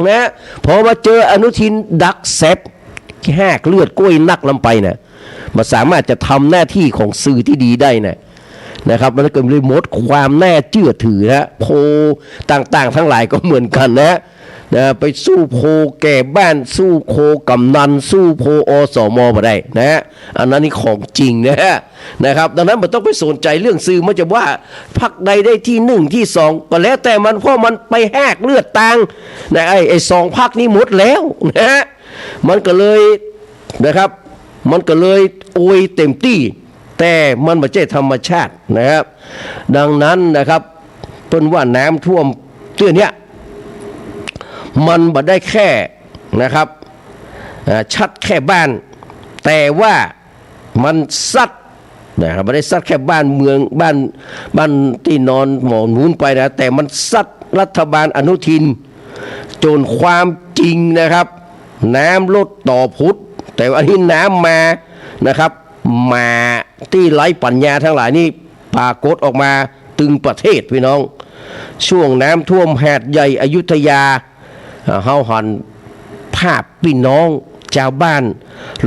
นะพอมาเจออนุทินดักแซบแหกเลือดกล้วยนักลำไปนะมันสามารถจะทำหน้าที่ของสื่อที่ดีได้นะครับมันก็เลยหมดความน่าเชื่อถือนะโพต่างๆทั้งหลายก็เหมือนกันนะไปสู้โพแก่บ้านสู้โคกำนันสู้โพอสมมาได้นะอันนั้นนี่ของจริงนะครับดังนั้นมันต้องไปสนใจเรื่องสื่อมันจะว่าพรรคใดได้ที่หนึ่งที่สองก็แล้วแต่มันเพราะมันไปแหกเลือดต่างนะไอ้สองพรรคนี้หมดแล้วนะมันก็เลยนะครับมันก็เลยโอยเต็มที่แต่มันไม่ใช่ธรรมชาตินะครับดังนั้นนะครับเพิ่นว่าน้ำท่วมเตื้อเนี้ยมันบ่ได้แค่นะครับชัดแค่บ้านแต่ว่ามันซัดนะครับไม่ได้ซัดแค่บ้านเมืองบ้านที่นอนหมอนนู้นไปนะแต่มันซัดรัฐบาลอนุทินจนความจริงนะครับน้ำลดต่อพุทธแต่อันนี้น้ำมานะครับมาที่ไร้ปัญญาทั้งหลายนี่ปรากฏออกมาตึงประเทศพี่น้องช่วงน้ำท่วมหาดใหญ่อยุธยาเฮาหันภาพพี่น้องชาวบ้าน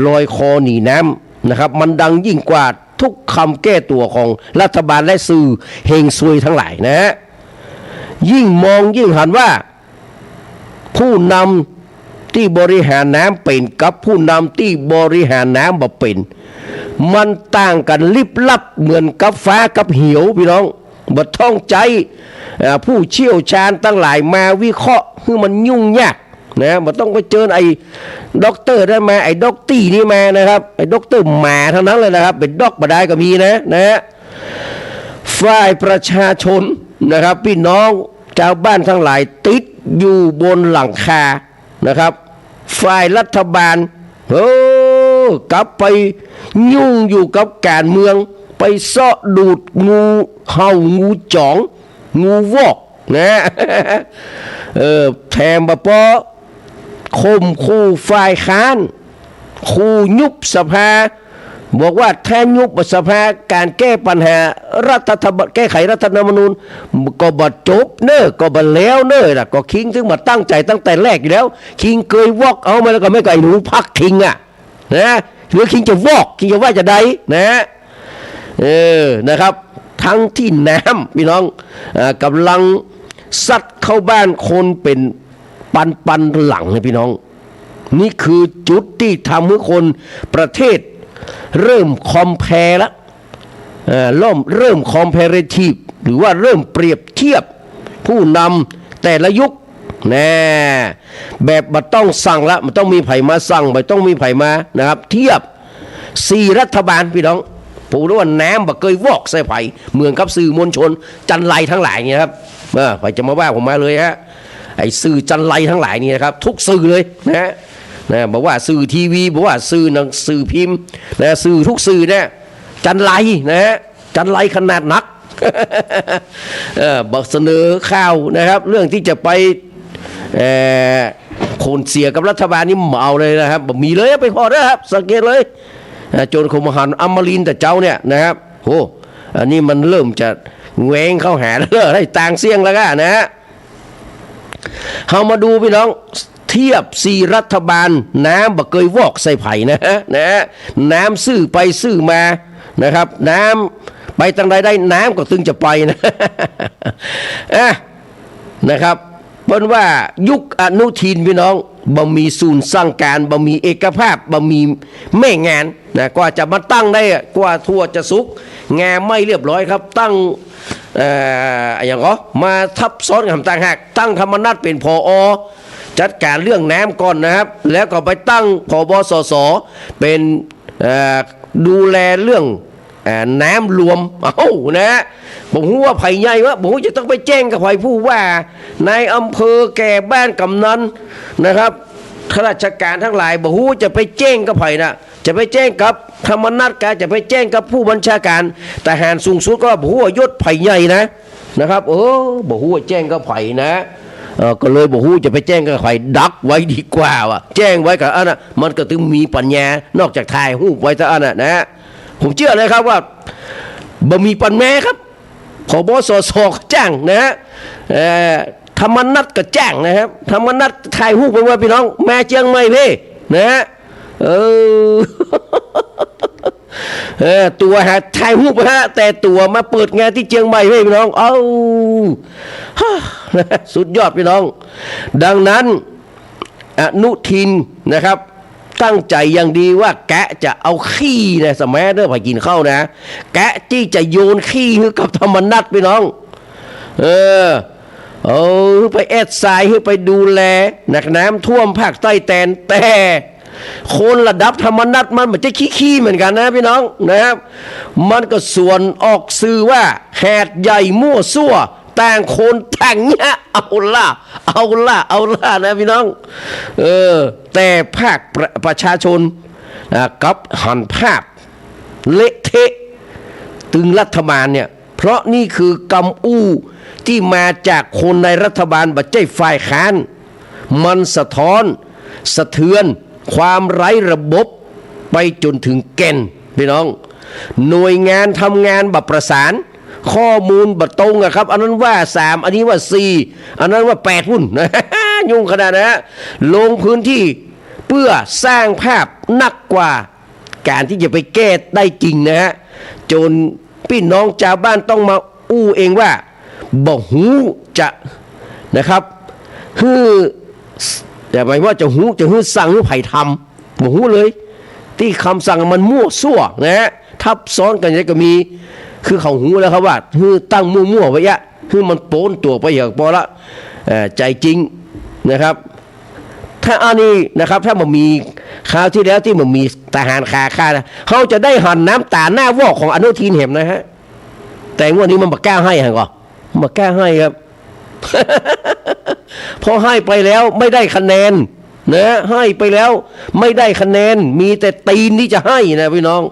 ลอยคอหนีน้ำนะครับมันดังยิ่งกว่าทุกคำแก้ตัวของรัฐบาลและสื่อเฮงซวยทั้งหลายนะยิ่งมองยิ่งหันว่าผู้นำที่บริหารน้ำเป็นกับผู้นำที่บริหารน้ำบ่เป็นมันต่างกันลิบลับเหมือนกับฟ้ากับเหวพี่น้องบ่ท่องใจผู้เชี่ยวชาญตั้งหลายมาวิเคราะห์คือมันยุ่งยากนะมันต้องไปเจอไอ้ด็อกเตอร์ได้มาไอ้ด็อกตี้นี่มานะครับไอ้ด็อกเตอร์หมาเท่านั้นเลยนะครับเป็นด็อกบ่ได้ก็มีนะฝ่ายประชาชนนะครับพี่น้องชาวบ้านทั้งหลายติดอยู่บนหลังคานะครับฝ่ายรัฐบาลกลับไปยุ่งอยู่กับการเมืองไปเสาะดูดงูเห่างูจ่องงูวอกนะแถมบปอคมคู่ฝ่ายค้านคู่ยุบสภาบอกว่าแทนยุบสภาการแก้ปัญหาแก้ไขรัฐธรรมนูญก็บ่จบก็บ่แล้วล่ะก็คิงถึงมาตั้งใจตั้งแต่แรกอยู่แล้วคิงเคยวอกเอามาแล้วก็ไม่ไกลหนูพักคิงนะหรือคิงจะวอกคิงจะว่าจะใดนะครับทั้งที่น้ำพี่น้องกำลังซัดเข้าบ้านคนเป็นปันหลังนะพี่น้องนี่คือจุดที่ทำให้คนประเทศเริ่มคอมแพร์แล้วเริ่มคอมแพเรทีฟหรือว่าเริ่มเปรียบเทียบผู้นำแต่ละยุคแบบมันต้องสั่งละมันต้องมีไผ่มาสั่งมันต้องมีไผ่มานะครับเทียบ4รัฐบาลพี่น้องผมรู้ว่าน้ำบ่เคยวอกใส่ไผ่เมืองกับสื่อมวลชนจันไรทั้งหลายเนี่ยครับไผ่จะมาว่าผมมาเลยไอ้สื่อจันไรทั้งหลายนี่นะครับทุกสื่อเลยนะบอกว่าสื่อทีวีบอกว่าสื่อหนังสื่อพิมพ์สื่อทุกสื่อจันไรจันไรขนาดนักบอกเสนอข่าวนะครับเรื่องที่จะไปโคนเสียกับรัฐบาลนี่เมาเลยนะครับมีเลยไปพอนะครับสังเกตเลยโจรขมหันอมรินทร์แต่เจ้าเนี่ยนะครับโอ้อันนี้มันเริ่มจะแหวงเข้าหาแล้วให้ต่างเสียงแล้วกันนะเรามาดูพี่น้องเทียบ4รัฐบาลน้ำบ่เคยวอกใส่ไผ่นะน้ำซื่อไปซื่อมานะครับน้ำไปทางใดได้น้ำก็ตึงจะไปนะครับเพราะว่ายุคอนุทินพี่น้องบ่มีศูนย์สั่งการบ่มีเอกภาพบ่มีแม่งานกว่าจะมาตั้งได้กว่าทั่วจะสุกงานไม่เรียบร้อยครับตั้งอย่างก็มาทับซ้อนกับต่างหากตั้งธรรมนัสเป็นผอ.จัดการเรื่องน้ำก่อนนะครับแล้วก็ไปตั้งผบ.สส.เป็นดูแลเรื่องน้ำรวมนะผมว่าไผ่ใหญ่วะผมจะต้องไปแจ้งกับไผ่ผู้ว่าในอำเภอแก่บ้านกำนันนะครับข้าราชการทั้งหลายบอกว่าจะไปแจ้งกับไผ่นะจะไปแจ้งกับธรรมนัสการจะไปแจ้งกับผู้บัญชาการทหารสูงสุดก็บอกว่ายศไผ่ใหญ่นะครับบอกว่าแจ้งกับไผ่นะก็เลยบอกว่าจะไปแจ้งกับใครดักไว้ดีกว่าว่ะแจ้งไว้กับมันก็ต้องมีปัญญานอกจากถ่ายรูปไว้ซะนะผมเชื่อเลยครับว่าบ่มีปัญแม่ครับผบ.สส.จ้างนะ ธรรมนัตก็แจ้งนะครับธรรมนัตถ่ายรูปไปว่าพี่น้องแม่เจียงใหม่พี่นะฮะตัวหาถ่ายรูปฮะแต่ตัวมาเปิดงานที่เจียงใหม่พี่น้องสุดยอดพี่น้องดังนั้นอนุทินนะครับตั้งใจอย่างดีว่าแกจะเอาขี้นะสมัยเด้อไปกินข้าวนะแกที่จะโยนขี้ให้กับธรรมนัตพี่น้องไปแอดไซน์ให้ไปดูแลนักน้ำท่วมภาคใต้แต่คนระดับธรรมนัตมันจะขี้เหมือนกันนะพี่น้องนะครับมันก็ส่วนออกสื่อว่าแหดใหญ่มั่วซั่วต่างคนต่างเนี่ยเอาล่ะนะพี่น้องแต่ภาคประชาชนกับหันภาพเละเทะตึงรัฐบาลเนี่ยเพราะนี่คือกำอู้ที่มาจากคนในรัฐบาลบัจเจฝ่ายค้านมันสะท้อนสะเทือนความไร้ระบบไปจนถึงแก่นพี่น้องหน่วยงานทำงานแบบประสานข้อมูลบัตรงอะครับอันนั้นว่า3อันนี้ว่า4อันนั้นว่า8หุ้นนะยุ่งขนาดนะลงพื้นที่เพื่อสร้างภาพนักกว่าการที่จะไปแก้ได้จริงนะฮะจนพี่น้องชาวบ้านต้องมาอู้เองว่าบ่หูจะนะครับแต่หมายว่าจะสั่งหรือไผ่ทำบ่หูเลยที่คำสั่งมันมั่วซั่วนะฮะทับซ้อนกันก็มีคือเขาหูแล้วครับว่าตั้งมั่วไว้ยะมันโป้นตัวไปอย่างพอละใจจริงนะครับถ้าอันนี้นะครับถ้ามันมีคราวที่แล้วที่มันมีทหารฆ่านะเขาจะได้หันน้ำตาหน้าวอกของอนุทินเห็นนะฮะแต่งวดนี้มันมากล้าให้ก่อนมากล้าให้ครับ พอให้ไปแล้วไม่ได้คะแนนนะให้ไปแล้วไม่ได้คะแนนมีแต่ตีนที่จะให้นะพี่น้อง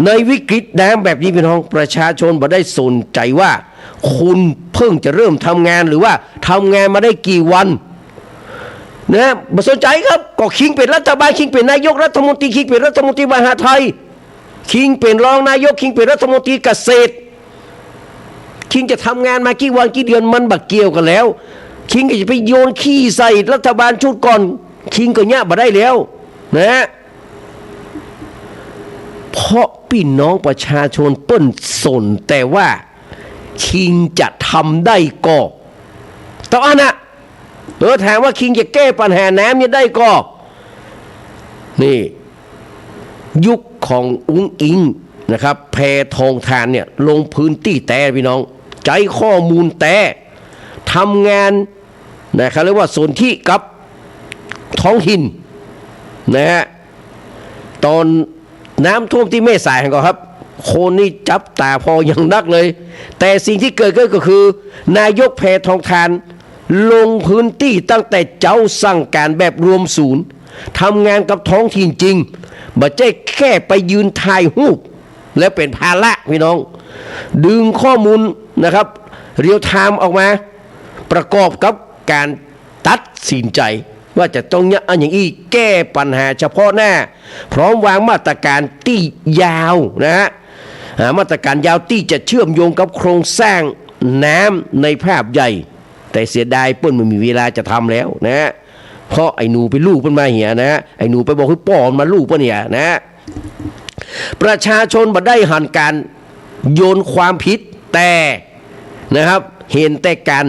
ในวิกฤตน้ำแบบนี้พี่น้องประชาชนบ่ได้สนใจว่าคุณเพิ่งจะเริ่มทำงานหรือว่าทำงานมาได้กี่วันนะบ่สนใจครับก็คิงเป็นรัฐบาลคิงเป็นนายกรัฐมนตรีคิงเป็นรัฐมนตรีมหาดไทยคิงเป็นรองนายกคิงเป็นรัฐมนตรีเกษตรคิงจะทำงานมากี่วันกี่เดือนมันบักเกี่ยวกันแล้วคิงก็จะไปโยนขี้ใส่รัฐบาลชุดก่อนคิงก็เนี่ยบ่ได้แล้วนะเพราะพี่น้องประชาชนเปิ้นสนแต่ว่าคิงจะทำได้ก็ต่ออันนะถามว่าคิงจะแก้ปัญหาน้ำเนี่ยได้ก็นี่ยุคของอุ้งอิงนะครับแพทองทานเนี่ยลงพื้นที่แต่พี่น้องใจข้อมูลแต่ทำงานนะครับเรียกว่าสนที่กับท้องถิ่นนะฮะตอนน้ำท่วมที่แม่สายก่อนครับคนนี่จับตาพออย่างนักเลยแต่สิ่งที่เกิดก็คือนายกแพทองทานลงพื้นที่ตั้งแต่เจ้าสั่งการแบบรวมศูนย์ทำงานกับท้องถิ่นจริงบ่ใช่แค่ไปยืนถ่ายรูปและเป็นภาระพี่น้องดึงข้อมูลนะครับเรียลไทม์ออกมาประกอบกับการตัดสินใจว่าจะต้องอย่างอีแก้ปัญหาเฉพาะหน้าพร้อมวางมาตรการที่ยาวนะฮะมาตรการยาวที่จะเชื่อมโยงกับโครงสร้างน้ำในภาพใหญ่แต่เสียดายเปิ้ลไม่มีเวลาจะทำแล้วนะเพราะไอ้หนูไปลูกเปิ้ลมาเหียนะไอ้หนูไปบอกให้ป้อนมาลูกเปิ้ลเนี่ยนะประชาชนบ่ได้หันการโยนความผิดแต่นะครับเห็นแต่การ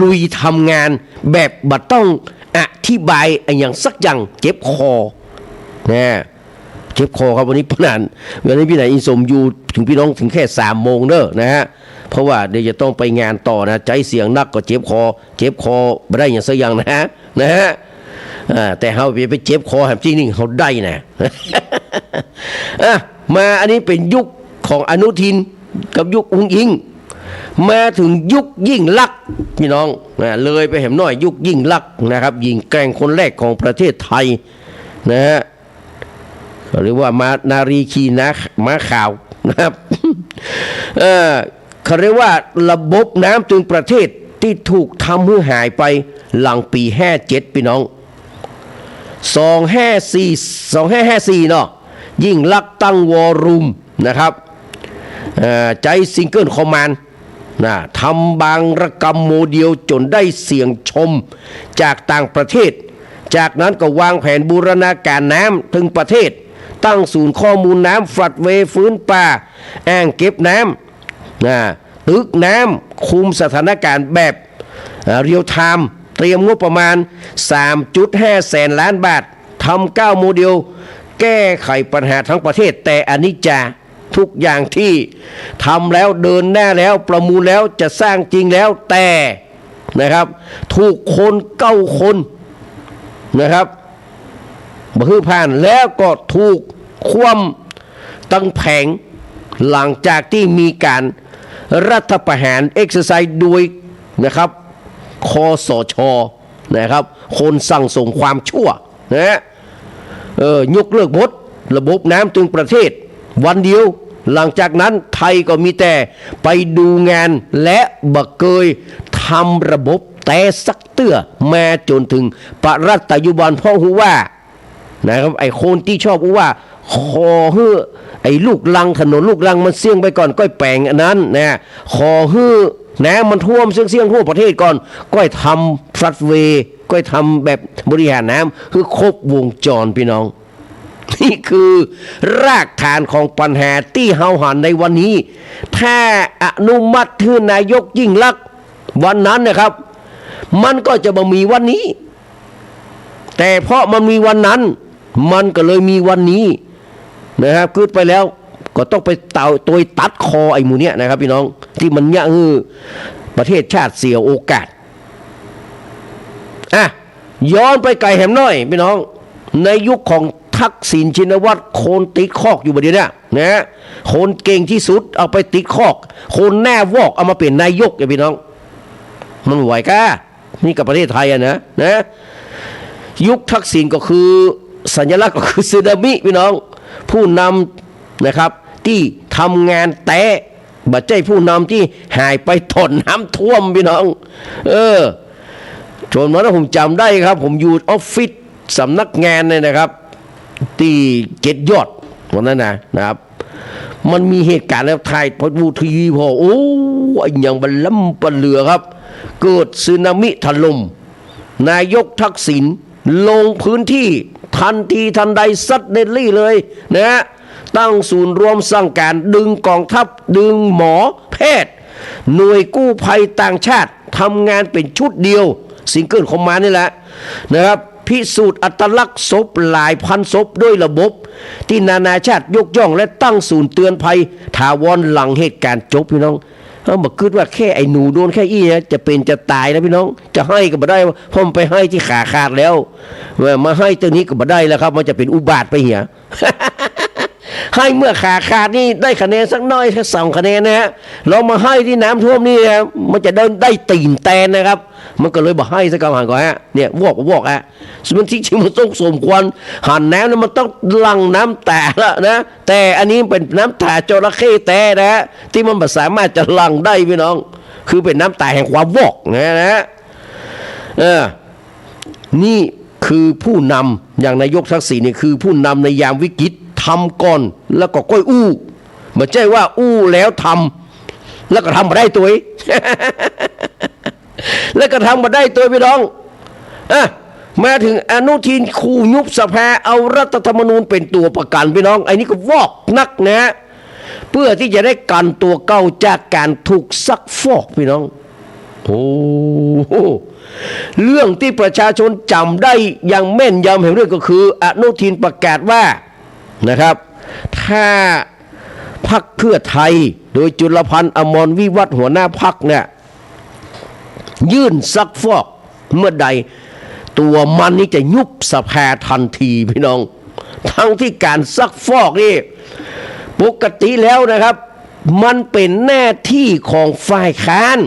ลุยทำงานแบบบ่ต้องอธิบายอย่างสักอย่างเจ็บคอนะเจ็บคอครับวันนี้พี่ไหนอินสมอยู่ถึงพี่น้องถึงแค่3 โมงเด้อนะฮะเพราะว่าเดี๋ยวจะต้องไปงานต่อนะใจเสียงนักก็เจ็บคอไม่ได้อย่างสักอย่างนะฮะแต่เขาไปเจ็บคอแหมจริงนี่เขาได้นะมาอันนี้เป็นยุคของอนุทินกับยุคอุ้งอิงมาถึงยุคยิ่งลักษณ์พี่น้องเลยไปเห็นหน่อยยุคยิ่งลักษณ์นะครับหญิงแกร่งคนแรกของประเทศไทยนะฮะหรือว่ามานารีขีนะม้าข่าวนะครับเขาเรียกว่าระบบน้ำถึงประเทศที่ถูกทำให้หายไปหลังปี57พี่น้อง2554เนาะยิ่งลักษณ์ตั้งวอรุ่มนะครับใจซิงเกิลคอมมานด์ ทำบางระกรรมโมเดลจนได้เสียงชมจากต่างประเทศจากนั้นก็วางแผนบูรณาการน้ำถึงประเทศตั้งศูนย์ข้อมูลน้ำฝัดเวฟื้นป่าแอ่งเก็บน้ำตึกน้ำคุมสถานการณ์แบบเรียลไทม์เตรียมงบประมาณ 3.5 แสนล้านบาททำ9โมเดลแก้ไขปัญหาทั้งประเทศแต่อนิจจาทุกอย่างที่ทำแล้วเดินหน้าแล้วประมูลแล้วจะสร้างจริงแล้วแต่นะครับถูกคน9 คนนะครับบื้อผ่านแล้วก็ถูกคว่ำตั้งแผงหลังจากที่มีการรัฐประหารเอ็กซ์ไซส์โดยนะครับคสช.นะครับคนสั่งส่งความชั่วนะยกเลิกหมดระบบน้ำถึงประเทศวันเดียวหลังจากนั้นไทยก็มีแต่ไปดูงานและบักเกยทำระบบแต่สักเตื้อมาจนถึงปรัตยุบันพ่อหูว่านะครับไอ้คนที่ชอบว่าขอเฮือไอ้ลูกลังถนนลูกลังมันเสี่ยงไปก่อนก้อยแปลงอันนั้นนะขอเฮือนะมันท่วมเสี่ยงทั่วประเทศก่อนก้อยทำฟลัดเวย์ก้อยทำแบบบริหารน้ำคือครบวงจรพี่น้องนี่คือรากฐานของปัญหาที่เฮาหันในวันนี้ถ้าอนุมัติให้นายกยิ่งลักษณ์วันนั้นนะครับมันก็จะบ่มีวันนี้แต่เพราะมันมีวันนั้นมันก็เลยมีวันนี้นะครับคืดไปแล้วก็ต้องไปตัวตัดคอไอ้หมูเนี้ยนะครับพี่น้องที่มันเนี่ยประเทศชาติเสียโอกาสย้อนไปไกลแหมน้อยพี่น้องในยุคของทักษิณชินวัตรโคนติดคอกอยู่ประเดี๋ยวนี้นะคนเก่งที่สุดเอาไปติดคอกคนแน่วอกเอามาเป็นนายกไอ้พี่น้องมันไหวก้านี่กับประเทศไทยนะยุคทักษิณก็คือสัญลักษณ์ก็คือสึนามิพี่น้องผู้นำนะครับที่ทำงานแต่บัดใจผู้นำที่หายไปถอนน้ำท่วมพี่น้องจนวันนั้นผมจำได้ครับผมอยู่ออฟฟิศสำนักงานเนี่ยนะครับที่เจ็ดยอดวันนั้นนะครับมันมีเหตุการณ์แล้วไทยพอดูทีวีพอโอ้ยอย่างบัลลัมบัลเรือครับเกิดสึนามิถล่มนายกทักษิณลงพื้นที่ทันทีทันใดซัดเดลี่เลยนะตั้งศูนย์รวมสั่งการดึงกองทัพดึงหมอแพทย์หน่วยกู้ภัยต่างชาติทำงานเป็นชุดเดียวซิงเกิลคอมมานด์นี่แหละนะครับพิสูจน์อัตลักษณ์ศพหลายพันศพด้วยระบบที่นานาชาติยกย่องและตั้งศูนย์เตือนภัยถาวรหลังเหตุการณ์จบพี่น้องบอกคิดว่าแค่ไอ้หนูโดนแค่อี้นะจะเป็นจะตายนะพี่น้องจะให้ก็บ่ได้เพราะมันไปให้ที่ขาขาดแล้วมาให้ตัวนี้ก็บ่ได้แล้วครับมันจะเป็นอุบาทไปเหี้ย ให้เมื่อขาขาดนี่ได้คะแนนสักน้อยแค่2 คะแนนนะฮะเรามาให้ที่น้ำท่วมนี่นะมันจะได้ตีนแตนนะครับมันก็เลยบอกให้สักคำหันก่อนฮะเนี่ยวอกส่วนที่จริงมันต้องสมควรหันน้ำนั้นมันต้องหลั่งน้ำแต่ละนะแต่อันนี้เป็นน้ำตาจระเข้แต่นะฮะที่มันสามารถจะหลั่งได้พี่น้องคือเป็นน้ำตาแห่งความวอกนะนี่คือผู้นำอย่างนายกทักษิณนี่คือผู้นำในยามวิกฤตทำก่อนแล้วก็ก้อยอู้ไม่ใช่ว่าอู้แล้วทำแล้วก็ทำมาได้ตัว แล้วก็ทำมาได้ตัวพี่น้องมาถึงอนุทินขู่ยุบสภาเอารัฐธรรมนูญเป็นตัวประกันพี่น้องไอ้นี่ก็วอกนักนะเพื่อที่จะได้กันตัวเก่าจากการถูกซักฟอกพี่น้องโอ้เรื่องที่ประชาชนจำได้อย่างแม่นยำแห่งเรื่องก็คืออนุทินประกาศว่านะครับถ้าพรรคเพื่อไทยโดยจุลพันธ์อมรวิวัฒน์หัวหน้าพรรคเนี่ยยื่นซักฟอกเมื่อใดตัวมันนี่จะยุบสภาทันทีพี่น้องทั้งที่การซักฟอกนี่ปกติแล้วนะครับมันเป็นหน้าที่ของฝ่ายค้าน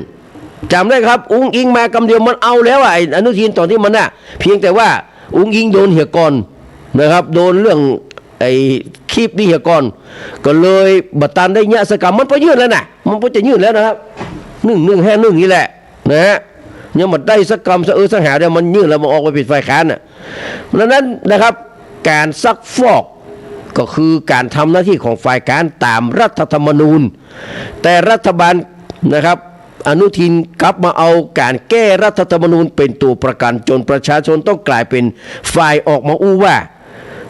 จำได้ครับอุ้งอิงมากำเดียวมันเอาแล้วไอ้อนุทินตอนที่มันเพียงแต่ว่าอุ้งอิงโดนเหี่ยก่อนนะครับโดนเรื่องไอ้คลิปนี่เหี่ยก่อนก็เลยบัตรตันได้เงี้ยสกรรมมันไปยื่นแล้วนะมันก็จะยื่นแล้วนะครับ1151นี่แหละนะฮะยังมันได้สกรรมสังหาเดี๋ยวมันยื่นแล้วมันออกไปปิดฝ่ายค้านดังนั้นนะครับการซักฟอกก็คือการทำหน้าที่ของฝ่ายค้านตามรัฐธรรมนูญแต่รัฐบาลนะครับ อนุทินกลับมาเอาการแก้รัฐธรรมนูญเป็นตัวประกันจนประชาชนต้องกลายเป็นฝ่ายออกมาอู้ว่า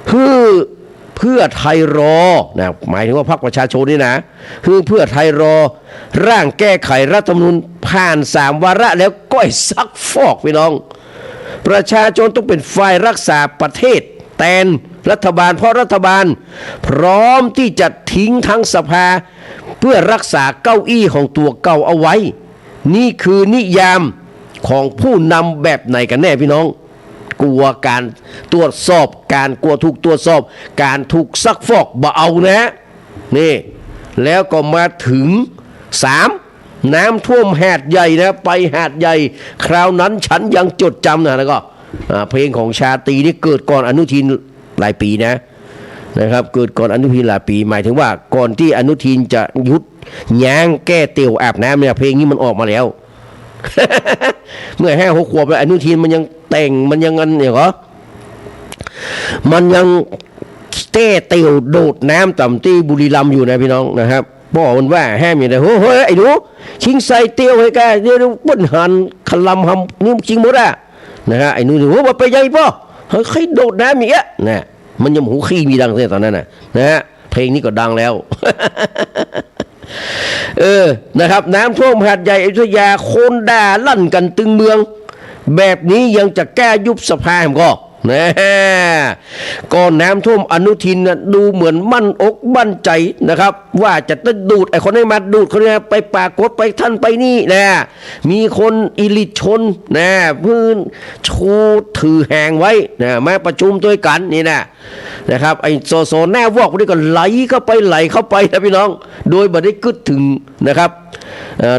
เพื่อไทยรอนะหมายถึงว่าพรรคประชาชนนี่นะเพื่อไทยรอร่างแก้ไขรัฐธรรมนูญผ่าน3 วาระแล้วก็ซักฟอกพี่น้องประชาชนต้องเป็นฝ่ายรักษาประเทศแทนรัฐบาลเพราะรัฐบาลพร้อมที่จะทิ้งทั้งสภาเพื่อรักษาเก้าอี้ของตัวเก่าเอาไว้นี่คือนิยามของผู้นำแบบไหนกันแน่พี่น้องกลัวการตรวจสอบการกลัวถูกตรวจสอบการถูกซักฟอกบ่เอานะนี่แล้วก็มาถึง3น้ำท่วมหาดใหญ่นะไปหาดใหญ่คราวนั้นฉันยังจดจำนะแล้วก็เพลงของชาตรีนี่เกิดก่อนอนุทินหลายปีนะครับเกิดก่อนอนุทินหลายปีหมายถึงว่าก่อนที่อนุทินจะยุดย้างแก้เตียวอาบน้ำเนี่ยเพลงนี้มันออกมาแล้ว เมื่อ5-6 ขวบแล้วอนุทินมันยังแต่งมันยังเงินเนี่ยเหรอมันยังแก้เตียวโดดน้ำต่ำที่บุรีรัมย์อยู่นะพี่น้องนะครับบอกมันว่าแห้มอย่างไรเฮ้ยไอ้หนูชิงใส่เตียวให้แกเดี๋ยวป้นหันขลำหำนี่ชิงหมดอะนะฮะไอ้หนูถือว่าไปใหญ่ป่ะเฮ้ยใครโดดน้ำอย่างเงี้ยนะมันยังหูขี้มีดังเสียตอนนั้นนะฮะเพลงนี้ก็ดังแล้ว นะครับน้ำท่วมหาดใหญ่อยุธยาโคนด่าลั่นกันตึงเมืองแบบนี้ยังจะแก้ยุบสภาก็นะก่อนน้ำท่วมอนุทินดูเหมือนมั่นอกมั่นใจนะครับว่าจะต้องดูดไอ้คนให้มาดูดคนนี้ไปปากดไปท่านไปนี่นะมีคนอิลิชนนะพื้นชูถือแหงไว้นะมาประชุมด้วยกันนี่นะครับไอ้โซแน่วอกพวกนี้ก็ไหลเข้าไปนะพี่น้องโดยบ่ได้กึศถึงนะครับ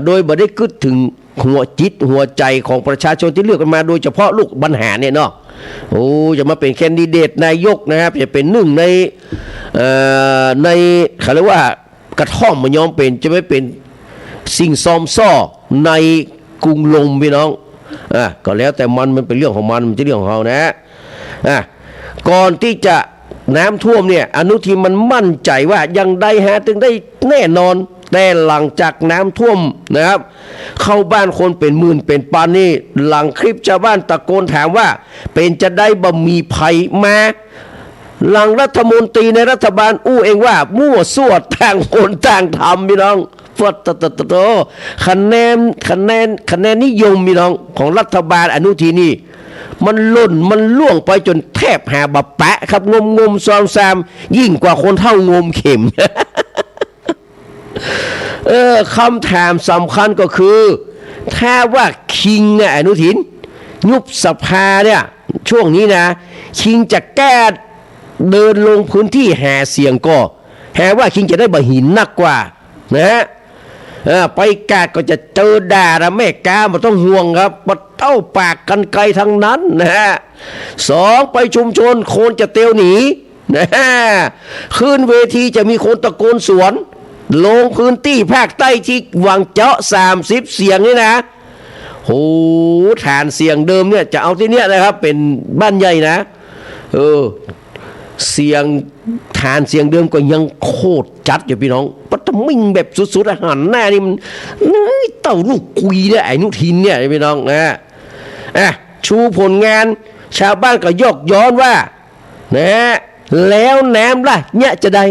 โดยบ่ได้กึศถึงหัวจิตหัวใจของประชาชนที่เลือกกันมาโดยเฉพาะลูกบรรหารเนี่ยเนาะโอ้จะมาเป็นแคนดิเดตนายกนะครับจะเป็นหนึ่งในเขาเรียกว่ากระท่อมมันยอมเป็นจะไม่เป็นสิ่งซอมซ่อในกรุงลมพี่น้องก็แล้วแต่มันเป็นเรื่องของมันจะเรื่องของเขานะก่อนที่จะน้ำท่วมเนี่ยอนุทินมันมั่นใจว่ายังได้ถึงได้แน่นอนแต่หลังจากน้ำท่วมนะครับเข้าบ้านคนเป็นหมื่นเป็นพันนี่หลังคลิปชาวบ้านตะโกนถามว่าเป็นจะได้บะหมี่ไผ่มาหลังรัฐมนตรีในรัฐบาลอู้เองว่ามั่วซั่วต่างคนต่างทำพี่น้องฟัดโตคะแนนนิยมพี่น้องของรัฐบาลอนุทินนี่มันล่นมันล่วงไปจนแทบหาบะแปะครับงมซามยิ่งกว่าคนเท่างมเข็ม คำถามสำคัญก็คือถ้าว่าคิงเนี่ยอนุทินยุบสภาเนี่ยช่วงนี้นะคิงจะแก้เดินลงพื้นที่หาเสียงก็ว่าคิงจะได้บะหินนักกว่านะไปกาดก็จะเจอด่าละแม่กาไม่ต้องห่วงครับมาเต้าปากกันไกลทั้งนั้นนะฮะ2ไปชุมชนคนจะเตียวหนีนะขึ้นเวทีจะมีคนตะโกนสวนลงพื้นที่ภาคใต้ที่วังเจาะ30 เสียงนี่นะโหฐานเสียงเดิมเนี่ยจะเอาที่เนี้ยนะครับเป็นบ้านใหญ่นะเสียงฐานเสียงเดิมก็ยังโคตรจัดอยู่พี่น้องปัตมิงแบบสุดๆอาหารหน้านี่มันเต่าลูกกุยเนี่ยไอ้นุทินเนี่ยพี่น้องชูผลงานชาวบ้านก็ยกย้อนว่านะแล้วแหนมล่ะเนี่ยจะได้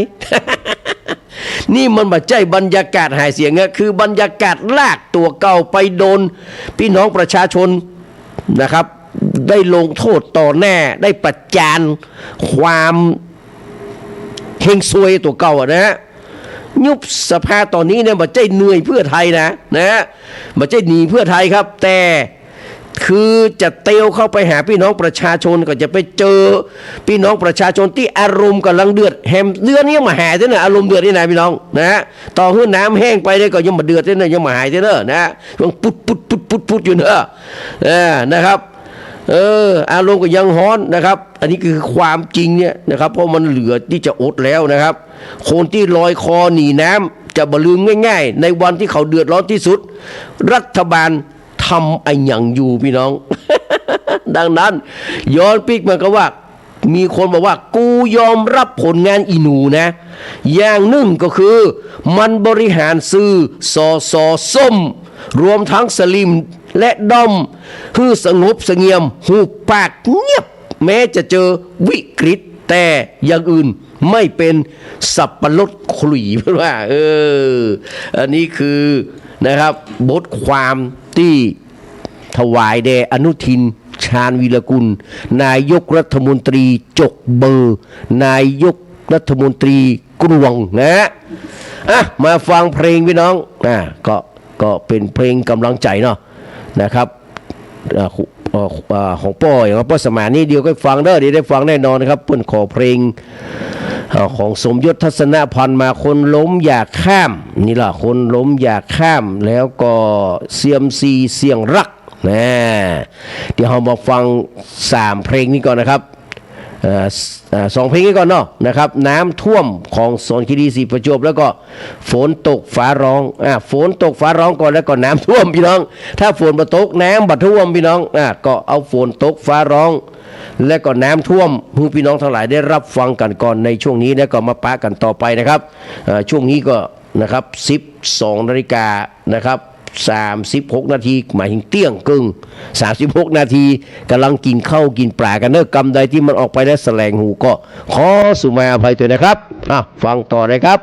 นี่มันมาใจบรรยากาศหายเสียงคือบรรยากาศลากตัวเก่าไปโดนพี่น้องประชาชนนะครับได้ลงโทษต่อแน่ได้ประจานความเฮงซวยตัวเก่านะยุบสภาตอนนี้เนี่ยมาใจเหนื่อยเพื่อไทยนะมาใจหนีเพื่อไทยครับแต่คือจะเตียวเข้าไปหาพี่น้องประชาชนก็จะไปเจอพี่น้องประชาชนที่อารมณ์กำลังเดือดแฮมเดือดนี่ยังมาหายด้วยนะอารมณ์เดือดนี่นะพี่น้องต่อขึ้นน้ำแห้งไปเลยก็ยังมาเดือดด้วยนะยังมาหายด้วยนะยังปุดอยู่เนอะนะครับอารมณ์ก็ยังฮ้อนนะครับอันนี้คือความจริงเนี่ยนะครับเพราะมันเหลือที่จะอดแล้วนะครับคนที่ลอยคอหนีน้ำจะบลืมง่ายๆในวันที่เขาเดือดร้อนที่สุดรัฐบาลทำไอ้อย่างอยู่พี่น้อง ดังนั้นย้อนปิกมันก็ว่ามีคนบอกว่ากูยอมรับผลงานอีหนูนะอย่างหนึ่งก็คือมันบริหารสื่อสอส้ม รวมทั้งสลิมและดอมฮือสงบเสงี่ยมหูปากเงียบแม้จะเจอวิกฤตแต่อย่างอื่นไม่เป็นสับปะรดขลุ่ยเพราะว่าอันนี้คือนะครับบทความที่ถวายแด่อนุทินชาญวีรกุลนายกรัฐมนตรีจกเบอร์นายกรัฐมนตรีกรวงนะมาฟังเพลงพี่น้องก็เป็นเพลงกำลังใจเนาะนะครับของป้ออย่างป้อสมานนี้เดียวก็ฟังเด้อเดี๋ยวได้ฟังแน่นอนนะครับเพิ่นขอเพลงของสมยศทัศนพันธ์มาคนล้มอยากข้ามนี่ล่ะคนล้มอยากข้ามแล้วก็เซียมซีเสียงรักนะเดี๋ยวเรามาฟัง3เพลงนี้ก่อนนะครับ2เพลงนี้ก่อนเนาะนะครับน้ำท่วมของสอนคีรีศรีประจวบแล้วก็ฝนตกฟ้าร้องฝนตกฟ้าร้องก่อนแล้วก็น้ำท่วมพี่น้องถ้าฝนมาตกน้ำบัดท่วมพี่น้องก็เอาฝนตกฟ้าร้องและก็น้ำท่วมให้พี่น้องทั้งหลายได้รับฟังกันก่อนในช่วงนี้แล้วก็มาปะกันต่อไปนะครับช่วงนี้ก็นะครับ12 นาฬิกานะครับ36 นาทีหมายถึงเตี้ยงกึ่ง36 นาทีกำลังกินข้าวกินปลากันเนอะกำใดที่มันออกไปแล้วแสลงหูก็ขอสุมาอภัยด้วยนะครับฟังต่อเลยครับ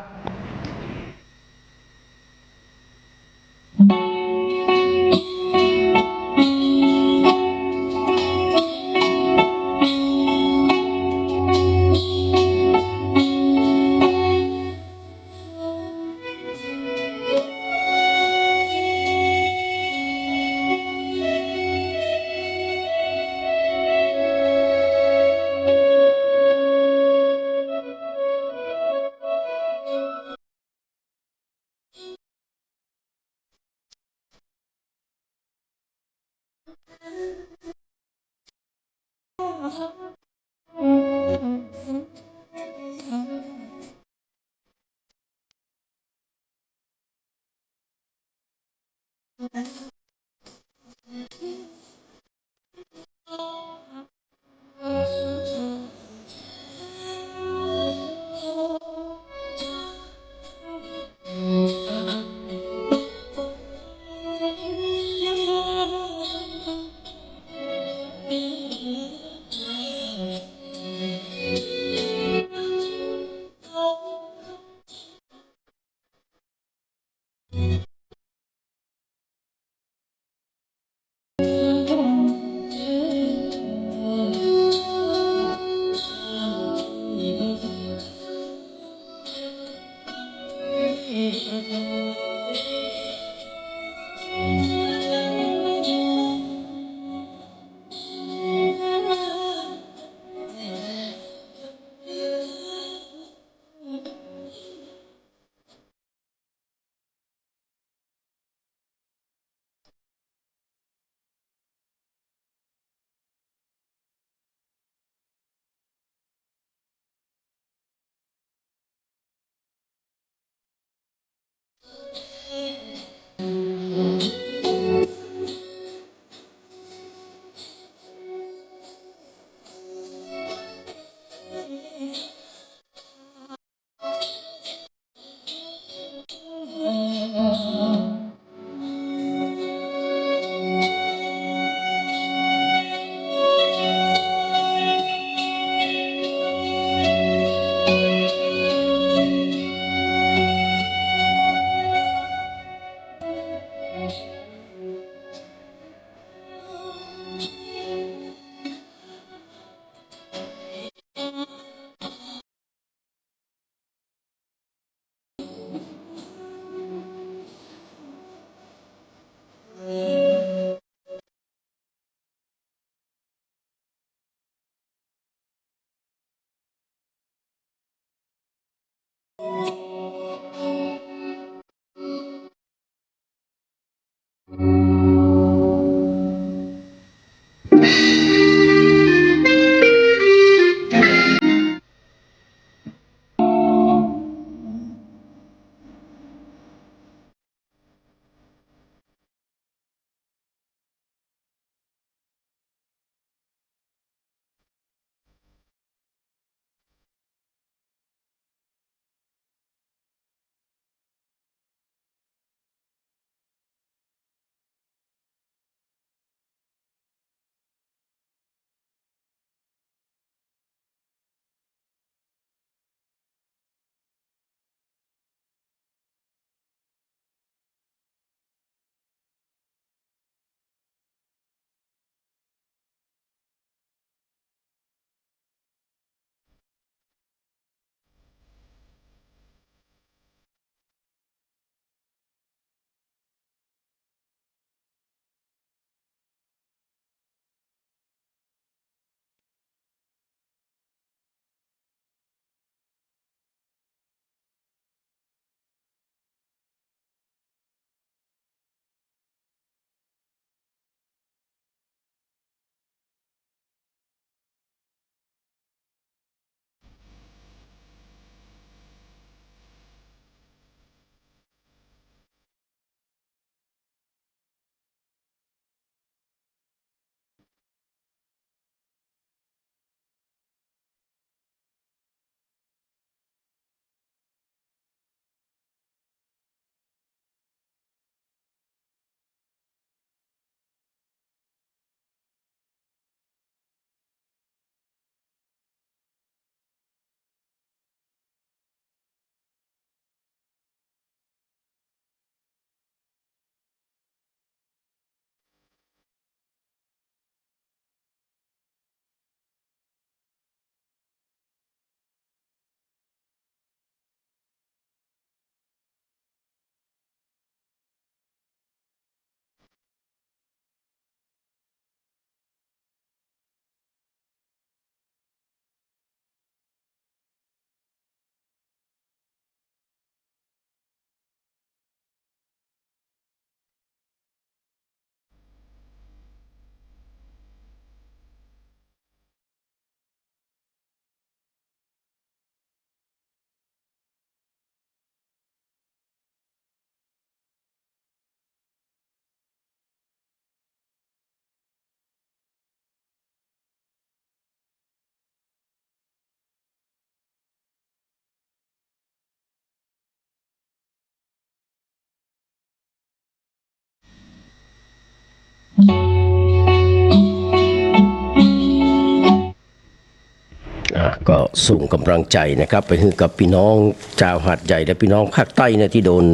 ก็ส่งกำลังใจนะครับไปให้กับพี่น้องชาวหาดใหญ่และพี่น้องภาคใต้เนี่ยที่โดน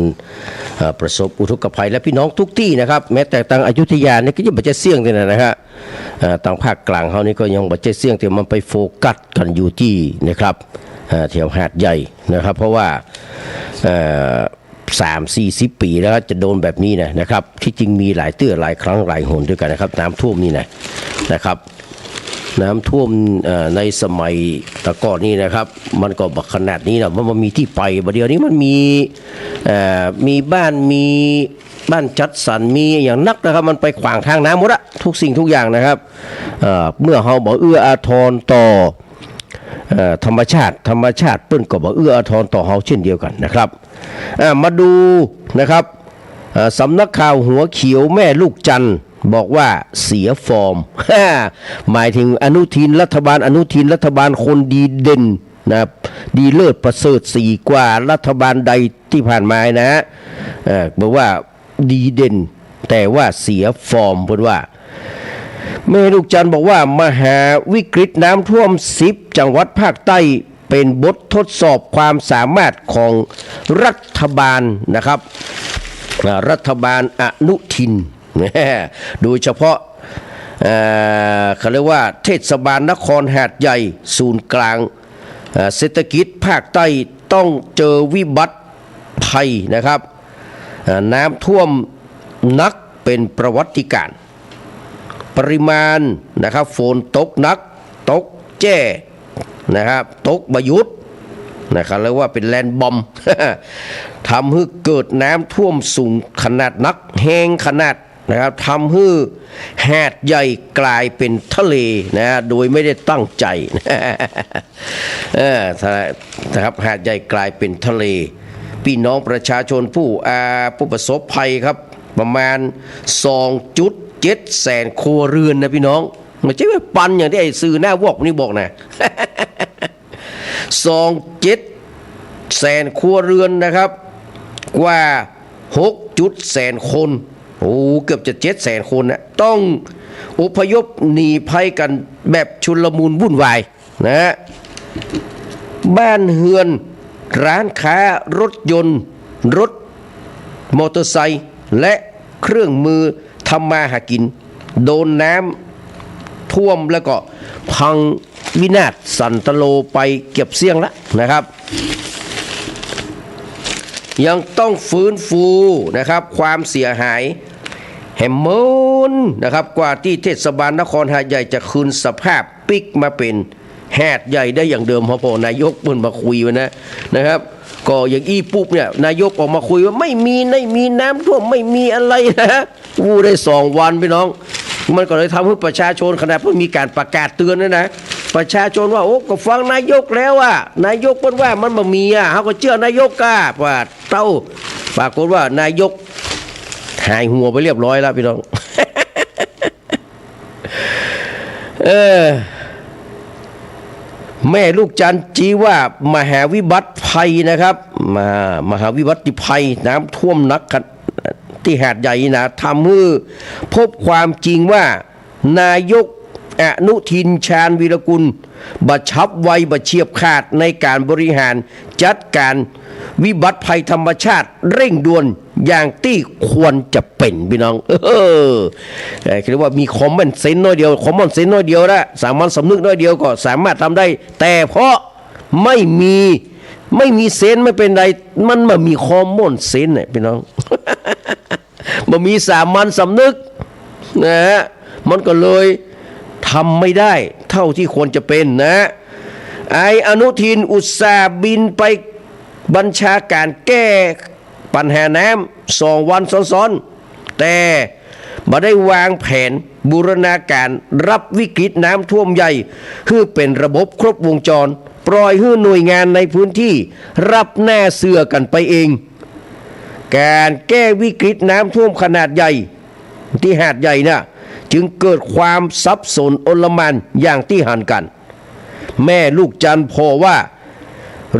ประสบอุทกภัยและพี่น้องทุกที่นะครับแม้แต่ทางอยุธยาเนี่ยก็ยังบัจเสี่ยงเลยนะฮะทางภาคกลางเขานี่ก็ยังบัจเสี่ยงแต่มันไปโฟกัสกันอยู่ที่นะครับแถวหาดใหญ่นะครับเพราะว่า30-40 ปีแล้วจะโดนแบบนี้นะครับที่จริงมีหลายหลายครั้งหลายหนด้วยกันนะครับน้ำท่วมนี่นะครับน้ำท่วมในสมัยตะก่อนนี่นะครับมันก็บักขนาดนี้นะมันมีที่ไปบัดเดียวนี้มันมีบ้านจัดสรรมีอย่างนักนะครับมันไปขวางทางน้ำหมดอะทุกสิ่งทุกอย่างนะครับเมื่อเราบอกเอื้ออาทรต่อธรรมชาติเปิ้นก็บอกเอื้ออาทรต่อเราเช่นเดียวกันนะครับมาดูนะครับสำนักข่าวหัวเขียวแม่ลูกจันบอกว่าเสียฟอร์ม หมายถึงอนุทินรัฐบาลคนดีเด่นนะครับดีเลิศประเสริฐสีกว่ารัฐบาลใดที่ผ่านมานะบอกว่าดีเด่นแต่ว่าเสียฟอร์มเพราะว่าแม่ลูกจันบอกว่ามหาวิกฤตน้ำท่วม10จังหวัดภาคใต้เป็นบททดสอบความสามารถของรัฐบาลนะครับรัฐบาลอนุทินโดยเฉพาะเขาเรียกว่าเทศบาลนครหาดใหญ่ศูนย์กลางเศรษฐกิจภาคใต้ต้องเจอวิบัติภัยนะครับน้ำท่วมนักเป็นประวัติการณ์ปริมาณนะครับฝนตกหนักตกแจ้นะครับตกบยุทธนะครับเรียกว่าเป็นแลนด์บอม ทำให้เกิดน้ำท่วมสูงขนาดนักแห้งขนาดนะครับทำให้หาดใหญ่กลายเป็นทะเลนะโดยไม่ได้ตั้งใจนะครับหาดใหญ่กลายเป็นทะเลพี่น้องประชาชนผู้ประสบภัยครับประมาณ 2.7 แสนครัวเรือนนะพี่น้องไม่ใช่ว่าปันอย่างที่ไอ้สื่อหน้าวอกนี่บอกนะ 2.7 แสนครัวเรือนนะครับกว่า 6 แสนคนโอ้เกือบจะ7 แสนคนนะต้องอพยพหนีภัยกันแบบชุลมุนวุ่นวายนะบ้านเฮือนร้านค้ารถยนต์รถมอเตอร์ไซค์และเครื่องมือทำมาหากินโดนน้ำท่วมแล้วก็พังวินาศสันตโลไปเก็บเสียงแล้วนะครับยังต้องฟื้นฟูนะครับความเสียหายแห่งมนนะครับกว่าที่เทศบาลนครหาดใหญ่จะคืนสภาพปิกมาเป็นหาดใหญ่ได้อย่างเดิมพอนายกเพิ่นมาคุยวันนะครับก็อย่างอี้ปุ๊บเนี่ยนายกออกมาคุยว่าไม่มีน้ำท่วมไม่มีอะไรนะวูได้2 วันพี่น้องมันก็เลยทำให้ประชาชนขนาดเพิ่งมีการประกาศเตือนนะประชาชนว่าโอ้ก็ฟังนายกแล้วนายกเพิ่นว่ามันบ่มีเขาก็เชื่อนายกว่าเต้าปรากฏว่านายกหายหัวไปเรียบร้อยแล้วพี่น้อง แม่ลูกจันจีว่ามหาวิบัติภัยนะครับมหาวิบัติภัยน้ำท่วมนักที่หาดใหญ่นะทำให้พบความจริงว่านายกอนุทินชาญวีรกุลบัชับไวบัเฉียบขาดในการบริหารจัดการวิบัติภัยธรรมชาติเร่งด่วนอย่างที่ควรจะเป็นพี่น้องเรียกว่ามีคอมมอนเซนส์น้อยเดียวนะสามัญสำนึกน้อยเดียวก็สามารถทำได้แต่เพราะไม่มีเซนส์ไม่เป็นไรมันมามีคอมมอนเซนส์เนี่ยพี่น้อง มันมีสามัญสำนึกนะฮะมันก็เลยทำไม่ได้เท่าที่ควรจะเป็นนะไออนุทินอุตส่าห์บินไปบัญชาการแก้ปัญหาน้ำ2 วันซ้อนๆแต่ไม่ได้วางแผนบูรณาการรับวิกฤตน้ำท่วมใหญ่ให้เป็นระบบครบวงจรปล่อยให้หน่วยงานในพื้นที่รับหน้าเสือกันไปเองการแก้วิกฤตน้ำท่วมขนาดใหญ่ที่หาดใหญ่นะจึงเกิดความสับสนโอลหม่านอย่างที่หันกันแม่ลูกจันพอว่า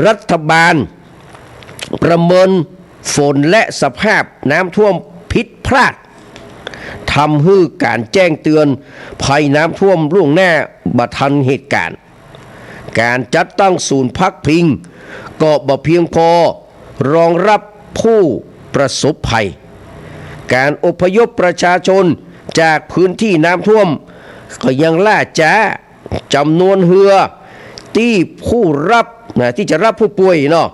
รัฐบาลประเมินฝนและสภาพน้ำท่วมผิดพลาดทำให้การแจ้งเตือนภัยน้ำท่วมล่วงหน้าบัทันเหตุการณ์ การจัดตั้งศูนย์พักพิงก็บ่เพียงพอรองรับผู้ประสบภัยการอพยพประชาชนจากพื้นที่น้ำท่วมก็ยังล่าช้าจำนวนเรือที่ผู้รับที่จะรับผู้ป่วยเนาะ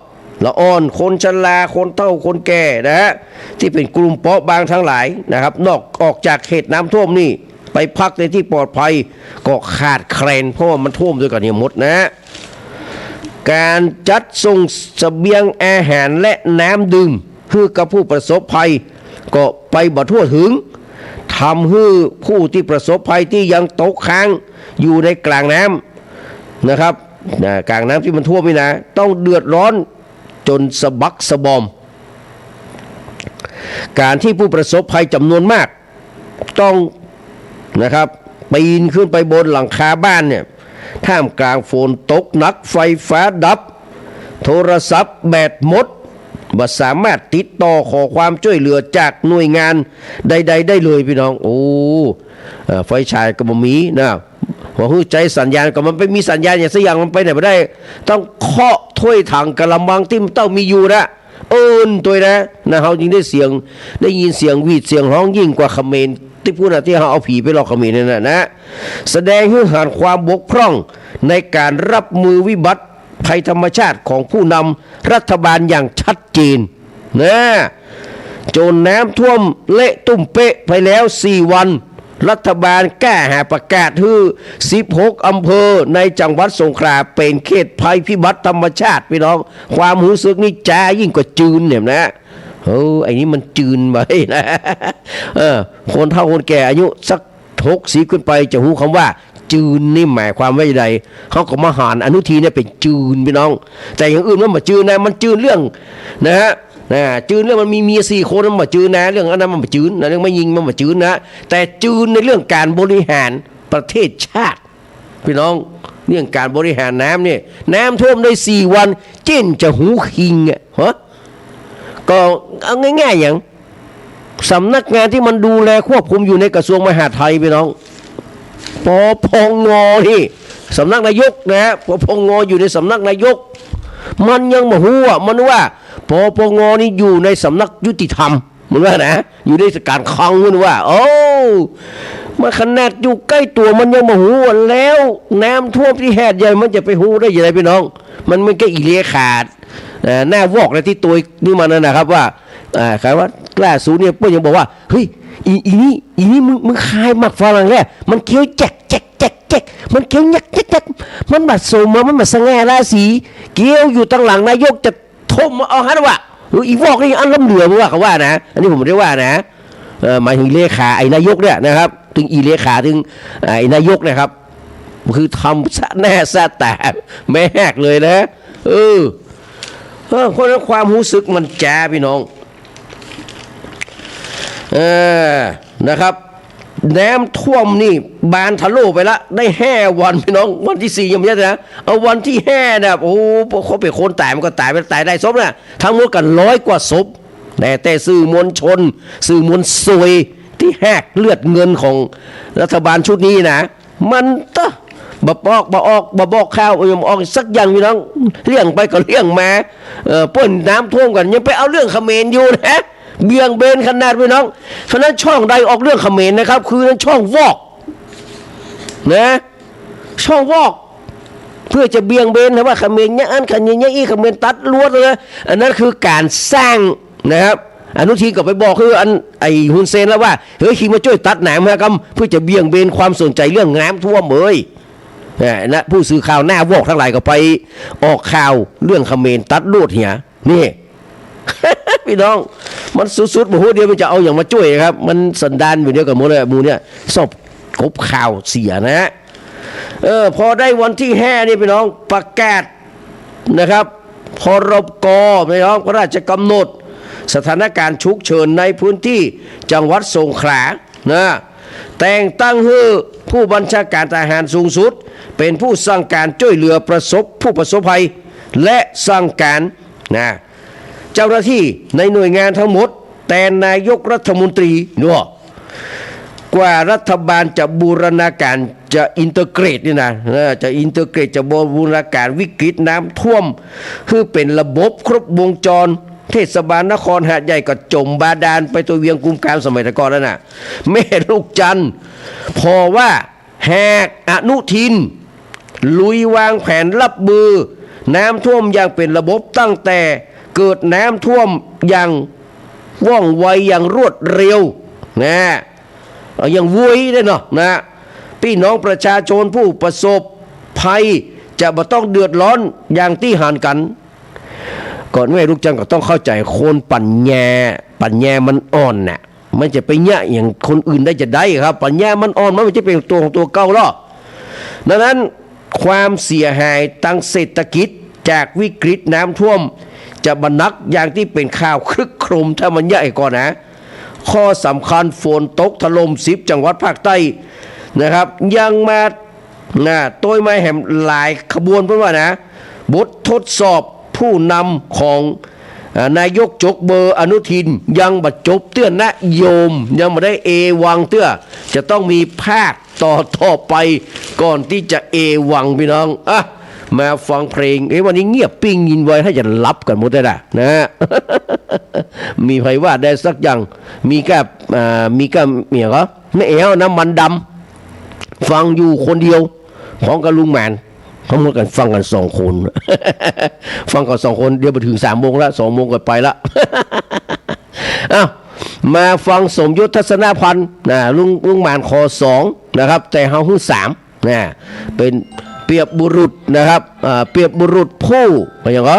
ละอ่อนคนชราคนเฒ่าคนแก่นะฮะที่เป็นกลุ่มเปราะบางทั้งหลายนะครับออกจากเขตน้ำท่วมนี่ไปพักในที่ปลอดภัยก็ขาดแคลนเพราะว่ามันท่วมด้วยกันหมดนะการจัดส่งเสบียงอาหารและน้ำดื่มให้กับผู้ประสบภัยก็ไปบ่ทั่วถึงทำให้ผู้ที่ประสบภัยที่ยังตกค้างอยู่ในกลางน้ำนะครับกลางน้ำที่มันท่วมนี่นะต้องเดือดร้อนจนสะบักสะบอมการที่ผู้ประสบภัยจำนวนมากต้องนะครับปีนขึ้นไปบนหลังคาบ้านเนี่ยท่ามกลางฝนตกหนักไฟฟ้าดับโทรศัพท์แบตหมดบ่สามารถติดต่อขอความช่วยเหลือจากหน่วยงานใดๆได้เลยพี่น้องโอ้ไฟฉายก็บ่มีนะหัวหูใจสัญญาณก็มันไปมีสัญญาณอย่างสักอย่างมันไปไหนไม่ได้ต้องเคาะถ้วยถังกระมังที่มันต้องมีอยู่นะตัวนะเขายิงได้ยินเสียงหวีดเสียงร้องยิ่งกว่าเขมรที่พูดที่เขาเอาผีไปหลอกเขมรนั่นนะแสดงให้เห็นความบกพร่องในการรับมือวิบัติภัยธรรมชาติของผู้นำรัฐบาลอย่างชัดเจนนะจนน้ำท่วมเละตุ่มเป๊ะไปแล้ว4 วันรัฐบาลแก้หาประกาศให้16 อำเภอในจังหวัดสงขลาเป็นเขตภัยพิบัติธรรมชาติพี่น้องความรู้สึกนี่จ้ายิ่งกว่าจืนเนี่ยนะไอ้นี้มันจืนไปนะคนเฒ่าคนแก่อายุสัก60 ขึ้นไปจะรู้คำว่าจืนนี่หมายความว่าอย่างไรเขาก็มาหารอนุทีเนี่ยเป็นจืนพี่น้องแต่อย่างอื่นมันมาจืนนะมันจืนเรื่องนะฮะจืนเรื่องมันมีเมีย4 คนมันมาจืนนะเรื่องอันนั้นมันมาจืนนะเรื่องไม่ยิงมันมาจืนนะแต่จืนในเรื่องการบริหารประเทศชาติพี่น้องเรื่องการบริหารน้ำเนี่ยน้ำท่วมได้4 วันเจนจะหูคิงอ่ะฮะก็เอาง่ายๆอย่างสำนักงานที่มันดูแลควบคุมอยู่ในกระทรวงมหาดไทยพี่น้องปพงนี่สำนักนายกนะปพงอยู่ในสำนักนายกมันยังมาหัวมันว่าปปงนี่อยู่ในสำนักยุติธรรมมันว่านะอยู่ในการคลังมันว่าโอ้มาขนาดอยู่ใกล้ตัวมันยังมาหัวแล้วน้ำท่วมที่แหดใหญ่มันจะไปหูได้ยังไงพี่น้องมันก็อีเลียขาดหน้าวอกในที่ตัวนี่มันนะครับว่าใครว่าล่าสุดเนี่ยเพื่อนยังบอกว่าเฮ้ยอีนี่มึงคายหมักฝรั่งแล้วมันเคี้ยวแจกมันเคี้ยวยักมันบาดโสมมันบาดสง่าราศีเคี้ยวอยู่ตั้งหลังนายกจะทมเอาฮันว่าอีวอกนี่อันล้ำเหลือว่าเขาว่านะอันนี้ผมไม่ได้ว่านะหมายถึงเลขาไอ้นายกเนี่ยนะครับถึงอีเลขาถึงไอ้นายกนะครับคือทำซะแน่ซะแต่แม่แหกเลยนะคนนั้นความรู้สึกมันแจ้พี่น้องนะครับน้ำท่วมนี่บานทะลุไปละได้5 วันพี่น้องวันที่4ยังไม่ใช่นะเอาวันที่5นะโอ้เขาเป็นคนตายมันก็ตายไปตายได้ศพนะทั้งหมดกัน100 กว่าศพแต่สื่อมวลชนสื่อมวลซวยที่แหกเลือดเงินของรัฐบาลชุดนี้นะมันบ่บอกข้าวยังออกสักอย่างพี่น้องเลี้ยงไปก็เลี้ยงมาป้นน้ำท่วมกันยังไปเอาเรื่องเขมรอยู่นะเบี่ยงเบนขนาดพี่น้องเพราะนั้นช่องใดออกเรื่องเขมรนะครับคือนั้นช่องวอกนะช่องวอกเพื่อจะเบี่ยงเบนนะว่าเขมรเนี่ยอันกันเนี่ยอีเขมรตัดลวดเลยอันนั้นคือการสร้างนะครับอนุทินก็ไปบอกคือไอ้ฮุนเซนแล้วว่าเฮ้ยคิงมาช่วยตัดน้ำนะครับเพื่อจะเบี่ยงเบนความสนใจเรื่องน้ำท่วมนะผู้สื่อข่าวหน้าวอกทั้งหลายก็ไปออกข่าวเรื่องเขมรตัดลวดเหียนี่ พี่น้องมันสุดๆมาหัวเดียวมันจะเอาอย่างมาช่วยครับมันสันดานอยู่เดียวกับมูเนี่ยสอบกบข่าวเสียนะพอได้วันที่5นี่พี่น้องประกาศนะครับพรกพี่น้องพระราชกำหนดสถานการณ์ฉุกเฉินในพื้นที่จังหวัดสงขลานะแต่งตั้งให้ผู้บัญชาการทหารสูงสุดเป็นผู้สั่งการช่วยเหลือผู้ประสบภัยและสั่งการนะเจ้าหน้าที่ในหน่วยงานทั้งหมดแต่นายกรัฐมนตรีเนาะ กว่ารัฐบาลจะบูรณาการจะอินเตอร์เกรตนี่นะจะอินเตอร์เกรตจะบูรณาการวิกฤตน้ำท่วมคือเป็นระบบครบวงจรเทศบาลนครหาดใหญ่ก็จมบาดาลไปตัวเวียงกุมกามสมัยตะกอนแล้วนะแม่ลูกจันพอว่าแหกอนุทินลุยวางแผนรับมือน้ำท่วมอย่างเป็นระบบตั้งแต่เกิดน้ำท่วมอย่างว่องไวอย่างรวดเร็วนะอย่างวุ้ยได้เนาะนะพี่น้องประชาชนผู้ประสบภัยจะไม่ต้องเดือดร้อนอย่างที่ห่านกันก่อนแม่ลูกจังก็ต้องเข้าใจคนปัญญามันอ่อนน่ะมันจะไปเนี่ยอย่างคนอื่นได้จะได้ครับปัญญามันอ่อนมันไม่ใช่เป็นตัวของตัวเก่าหรอกดังนั้นความเสียหายทางเศรษฐกิจจากวิกฤตน้ำท่วมจะบรรนักอย่างที่เป็นข่าวครึกโครมถ้ามันใหญ่ก่อนนะข้อสำคัญฝนตกถล่ม10 จังหวัดภาคใต้นะครับยังมาโดยมาแห่มหลายขบวนเพราะว่านะบททดสอบผู้นำของนายกจกเบอร์อนุทินยังบัดจบเตื้อนนโยมยังไม่ได้เอวังเตื้อจะต้องมีภาคต่อไปก่อนที่จะเอวังพี่น้องมาฟังเพลงวันนี้เงียบปิ้งยินไว้ให้จะรับกันหมดได้นะ มีใครว่าได้สักอย่างมีแค่เมียก็ไม่เอวน้ำมันดำฟังอยู่คนเดียวของกับลุงแมนเขาหมดกันฟังกัน2 คน ฟังกัน2 คนเดี๋ยวไปถึง3 โมงแล้ว2 โมงก็ไปละมาฟังสมยศทัศนพันธ์ลุงแมนคอ2นะครับแต่เฮาหู3นะเป็นเปรียบบุรุษนะครับเปรียบบุรุษผู้อย่างก็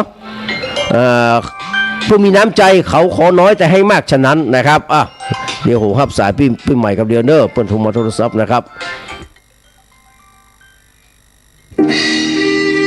ผู้มีน้ำใจเขาขอน้อยแต่ให้มากฉะนั้นนะครับเดี๋ยวผมรับสายพี่ใหม่กับเดียร์เนอร์เปิดโทรมาโทรศัพท์นะครับ